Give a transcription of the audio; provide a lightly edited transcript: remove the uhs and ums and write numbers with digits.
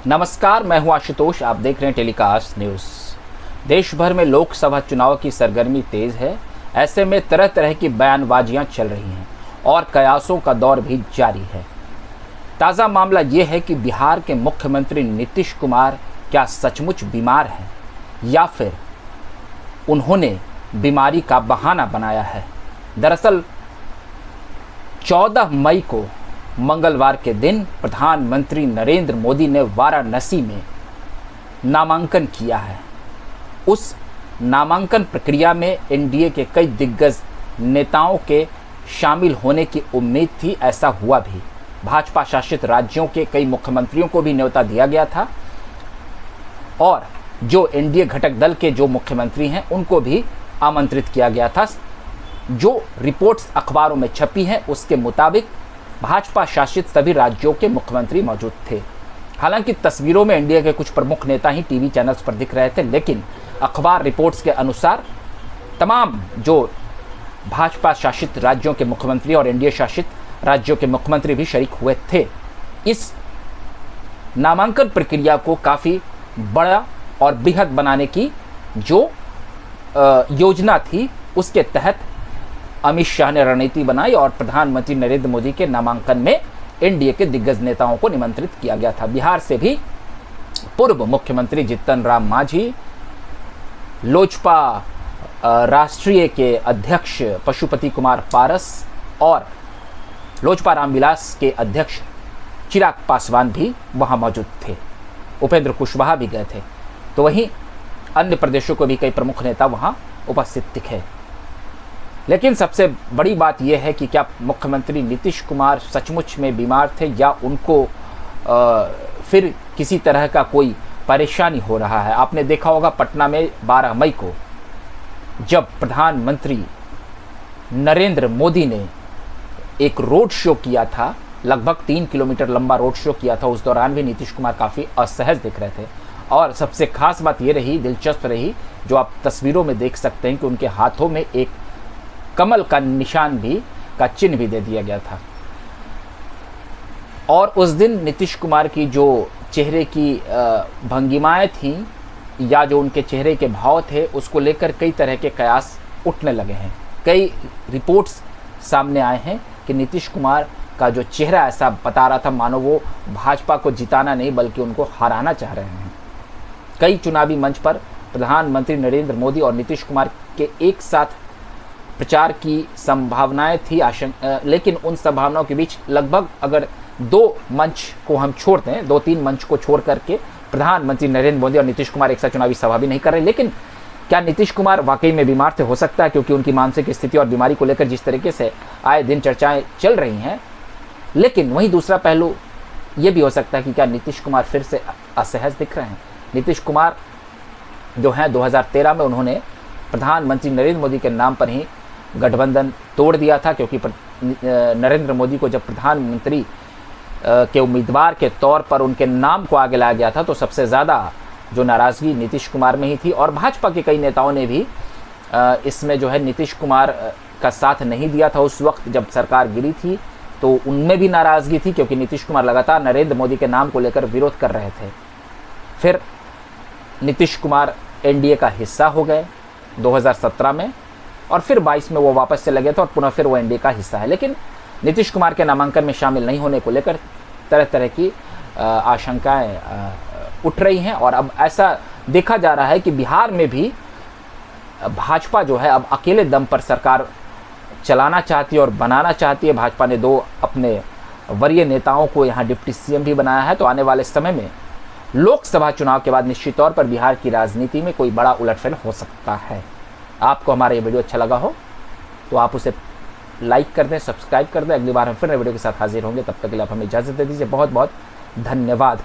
नमस्कार, मैं हूं आशुतोष। आप देख रहे हैं टेलीकास्ट न्यूज़। देश भर में लोकसभा चुनाव की सरगर्मी तेज है। ऐसे में तरह तरह की बयानबाजियां चल रही हैं और कयासों का दौर भी जारी है। ताज़ा मामला ये है कि बिहार के मुख्यमंत्री नीतीश कुमार क्या सचमुच बीमार हैं या फिर उन्होंने बीमारी का बहाना बनाया है। दरअसल 14 मई को मंगलवार के दिन प्रधानमंत्री नरेंद्र मोदी ने वाराणसी में नामांकन किया है। उस नामांकन प्रक्रिया में एनडीए के कई दिग्गज नेताओं के शामिल होने की उम्मीद थी। ऐसा हुआ भी। भाजपा शासित राज्यों के कई मुख्यमंत्रियों को भी न्योता दिया गया था और जो एनडीए घटक दल के जो मुख्यमंत्री हैं उनको भी आमंत्रित किया गया था। जो रिपोर्ट्स अखबारों में छपी हैं उसके मुताबिक भाजपा शासित सभी राज्यों के मुख्यमंत्री मौजूद थे। हालांकि तस्वीरों में एनडीए के कुछ प्रमुख नेता ही टीवी चैनल्स पर दिख रहे थे, लेकिन अखबार रिपोर्ट्स के अनुसार तमाम जो भाजपा शासित राज्यों के मुख्यमंत्री और एनडीए शासित राज्यों के मुख्यमंत्री भी शरीक हुए थे। इस नामांकन प्रक्रिया को काफ़ी बड़ा और बृहद बनाने की जो योजना थी, उसके तहत अमित शाह ने रणनीति बनाई और प्रधानमंत्री नरेंद्र मोदी के नामांकन में एनडीए के दिग्गज नेताओं को निमंत्रित किया गया था। बिहार से भी पूर्व मुख्यमंत्री जीतन राम मांझी, लोजपा राष्ट्रीय के अध्यक्ष पशुपति कुमार पारस और लोजपा रामविलास के अध्यक्ष चिराग पासवान भी वहां मौजूद थे। उपेंद्र कुशवाहा भी गए थे। तो वहीं अन्य प्रदेशों को भी कई प्रमुख नेता वहां उपस्थित दिखे। लेकिन सबसे बड़ी बात यह है कि क्या मुख्यमंत्री नीतीश कुमार सचमुच में बीमार थे या उनको फिर किसी तरह का कोई परेशानी हो रहा है। आपने देखा होगा पटना में 12 मई को जब प्रधानमंत्री नरेंद्र मोदी ने एक रोड शो किया था, लगभग 3 किलोमीटर लंबा रोड शो किया था, उस दौरान भी नीतीश कुमार काफ़ी असहज दिख रहे थे। और सबसे खास बात ये रही, दिलचस्प रही, जो आप तस्वीरों में देख सकते हैं कि उनके हाथों में एक कमल का निशान भी का चिन्ह भी दे दिया गया था। और उस दिन नीतीश कुमार की जो चेहरे की भंगिमाएं थीं या जो उनके चेहरे के भाव थे, उसको लेकर कई तरह के कयास उठने लगे हैं। कई रिपोर्ट्स सामने आए हैं कि नीतीश कुमार का जो चेहरा ऐसा बता रहा था मानो वो भाजपा को जिताना नहीं बल्कि उनको हराना चाह रहे हैं। कई चुनावी मंच पर प्रधानमंत्री नरेंद्र मोदी और नीतीश कुमार के एक साथ प्रचार की संभावनाएं थी, लेकिन उन संभावनाओं के बीच लगभग अगर 2 मंच को हम छोड़ दें, 2-3 मंच को छोड़ करके प्रधानमंत्री नरेंद्र मोदी और नीतीश कुमार एक साथ चुनावी सभा भी नहीं कर रहे। लेकिन क्या नीतीश कुमार वाकई में बीमार थे? हो सकता है, क्योंकि उनकी मानसिक स्थिति और बीमारी को लेकर जिस तरीके से आए दिन चर्चाएं चल रही हैं। लेकिन वहीं दूसरा पहलू ये भी हो सकता है कि क्या नीतीश कुमार फिर से असहज दिख रहे हैं। नीतीश कुमार जो हैं 2013 में उन्होंने प्रधानमंत्री नरेंद्र मोदी के नाम पर ही गठबंधन तोड़ दिया था, क्योंकि नरेंद्र मोदी को जब प्रधानमंत्री के उम्मीदवार के तौर पर उनके नाम को आगे लाया गया था तो सबसे ज़्यादा जो नाराज़गी नीतीश कुमार में ही थी। और भाजपा के कई नेताओं ने भी इसमें जो है नीतीश कुमार का साथ नहीं दिया था। उस वक्त जब सरकार गिरी थी तो उनमें भी नाराज़गी थी, क्योंकि नीतीश कुमार लगातार नरेंद्र मोदी के नाम को लेकर विरोध कर रहे थे। फिर नीतीश कुमार एनडीए का हिस्सा हो गए 2017 में और फिर 22 में वो वापस चले गए थे और पुनः फिर वो एनडीए का हिस्सा है। लेकिन नीतीश कुमार के नामांकन में शामिल नहीं होने को लेकर तरह तरह की आशंकाएं उठ रही हैं। और अब ऐसा देखा जा रहा है कि बिहार में भी भाजपा जो है अब अकेले दम पर सरकार चलाना चाहती है और बनाना चाहती है। भाजपा ने 2 अपने वरीय नेताओं को यहाँ डिप्टी सीएम भी बनाया है। तो आने वाले समय में लोकसभा चुनाव के बाद निश्चित तौर पर बिहार की राजनीति में कोई बड़ा उलटफेर हो सकता है। आपको हमारा ये वीडियो अच्छा लगा हो तो आप उसे लाइक कर दें, सब्सक्राइब कर दें। अगली बार हम फिर नए वीडियो के साथ हाजिर होंगे। तब तक के लिए आप हमें इजाज़त दे दीजिए। बहुत बहुत धन्यवाद।